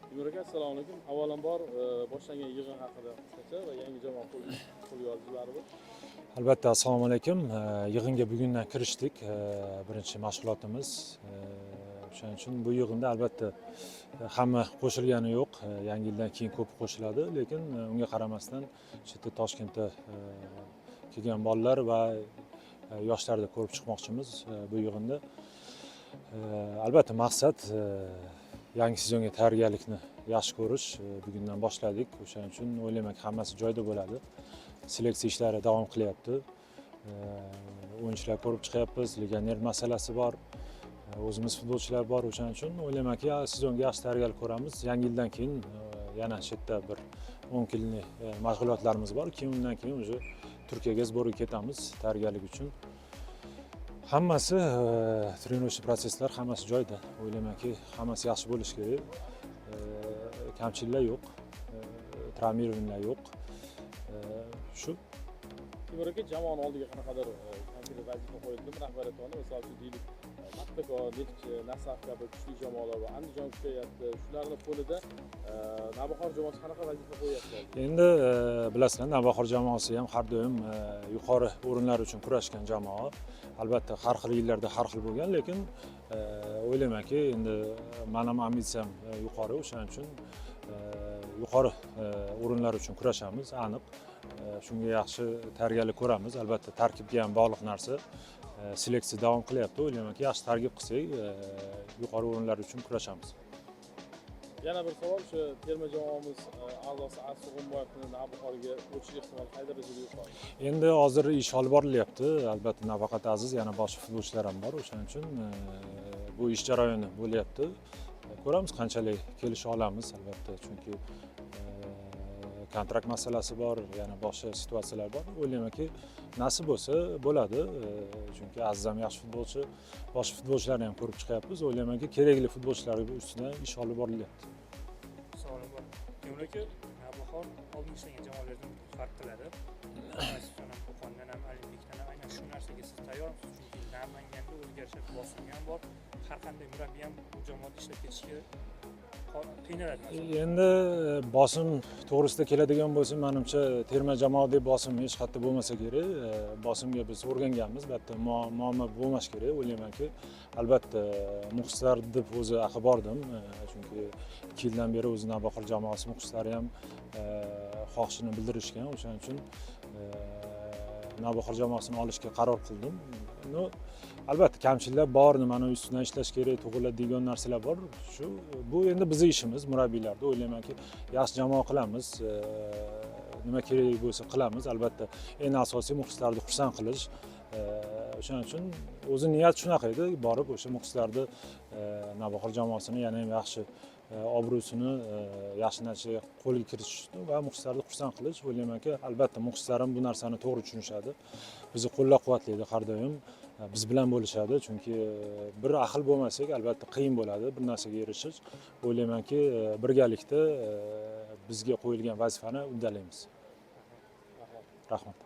Timur aka, assalomu alaykum. Avvalambor boshlangan yig'in haqida qisqacha va yangi jamoa qo'lga oldingizlar. Albatta, assalomu alaykum. Yig'inga bugundan kirishdik. Birinchi mashg'ulotimiz. O'shaning uchun bu yig'inda albatta hamma qo'shilgani yo'q. Yangi yildan keyin ko'p qo'shiladi, lekin unga qaramasdan shu yerda Toshkentda kelgan bolalar va yoshlarni ko'rib chiqmoqchimiz bu yig'inda. Albatta maqsad yangi sezonga tayyorgarlikni yaxshi ko'rish. Bugundan boshladik. O'shaning uchun o'ylaymanki hammasi joyida bo'ladi. Seleksiya ishlari davom qilyapti. O'yinchilar ko'rib chiqyapmiz, legioner masalasi bor. O'zimiz futbolchilar bor. O'shaning uchun o'ylaymanki sezonga yaxshi tayyorgarlik ko'ramiz. Yangi yildan keyin yana shu yerda bir 10 kunlik mashg'ulotlarimiz bor. Keyin undan keyin o'sha Turkiyaga sborga ketamiz tayyorgarlik uchun. Hammasi trenerlik proseslar hammasi joyida. O'ylaymanki hammasi yaxshi bo'lishi kerak. Kamchiliklar yo'q. Travmalar yo'q. Shu. Timur aka, jamoani oldiga qanaqadir konkret vazifa qo'yildi rahbariyat tomonidan, misol uchun deylik, Paxtakor, Neftchi, Nasaf kabi kuchli jamoalar va Andijon kuchayapti. Shularni qo'lida Navbahor jamoasi qanaqa vazifa qo'yyapti? Endi bilasizlar, Navbahor jamoasi ham har doim yuqori o'rinlar uchun kurashgan jamoa. Albatta har xil yillarda har xil bo'lgan, lekin o'ylaymanki endi men ham ambitsiyam yuqori, o'shaning uchun yuqori o'rinlar uchun kurashamiz, aniq. Shunga yaxshi tayyorgarlik ko'ramiz. Albatta tarkibga ham bog'liq narsa. Seleksiya davom qilyapti. O'ylaymanki yaxshi tarkib qilsak, yuqori o'rinlar uchun kurashamiz. Yana bir savol, shu terma jamoamiz a'zosi Aziz G'umboyevni Navbahorga o'tish ehtimoli qay darajada yuqori? Endi hozir ish olib borilyapti. Albatta nafaqat Aziz, yana boshqa futbolchilar ham bor. O'shaning uchun bu ish jarayoni bo'lyapti. Ko'ramiz qanchalik kelisha olamiz, albatta, chunki kontrakt masalasi bor, yana boshqa situatsiyalar bor. O'ylaymanki nasib bo'lsa bo'ladi, chunki Aziz ham yaxshi futbolchi, boshqa futbolchilarni ham ko'rib chiqyapmiz. O'ylaymanki kerakli futbolchilar ustidan ish olib borilyapti. Savolim bor. Timur aka, Navbahor oldin ishlagan jamoalardan farq qiladi. Mazmundan ham, Qo'qondan ham, Olimpikdan ham aynan shu narsaga siz tayyormisiz? Chunki Namanganda o'zgarishlar bosim ham bor. Har qanday murabbiy ham bu jamoada ishlab ketishga qiynaladi. Endi bosim to'g'risida keladigan bo'lsa, menimcha terma jamoa deb bosim hech qayerda bo'lmasa kerak. Bosimga biz o'rganganmiz, albatta muammo bo'lmash kerak. O'ylaymanki, albatta muxlislar deb o'zi axi bordim, chunki 2 yildan beri o'zi Navbahor jamoasi muxlislari ham xohishini bildirishgan. O'shaning uchun Navbahor jamoasini olishga qaror qildim. Albatta kamchiliklar bor, nimani ustidan ishlash kerak, to'g'riladigan narsalar bor. Bu endi bizning ishimiz, murabbiylarda. O'ylaymanki, yaxshi jamoa qilamiz. Nima kerak bo'lsa qilamiz. Albatta, eng asosiy muxlislarni xursand qilish. O'shaning uchun o'zi niyat shunaqa edi, borib o'sha muxlislarni Navbahor jamoasini yana ham yaxshi obro'sini yaxshi natijaga qo'lga kiritish va muxlislarni xursand qilish. O'ylaymanki, albatta muxlislar ham bu narsani to'g'ri tushunishadi. Bizni qo'llab-quvvatlaydi har doim. Biz bilan bo'lishadi, chunki bir ahil bo'lmasak albatta qiyin bo'ladi bir narsaga erishish. O'ylaymanki, birgalikda bizga qo'yilgan vazifani uddalaymiz. Rahmat.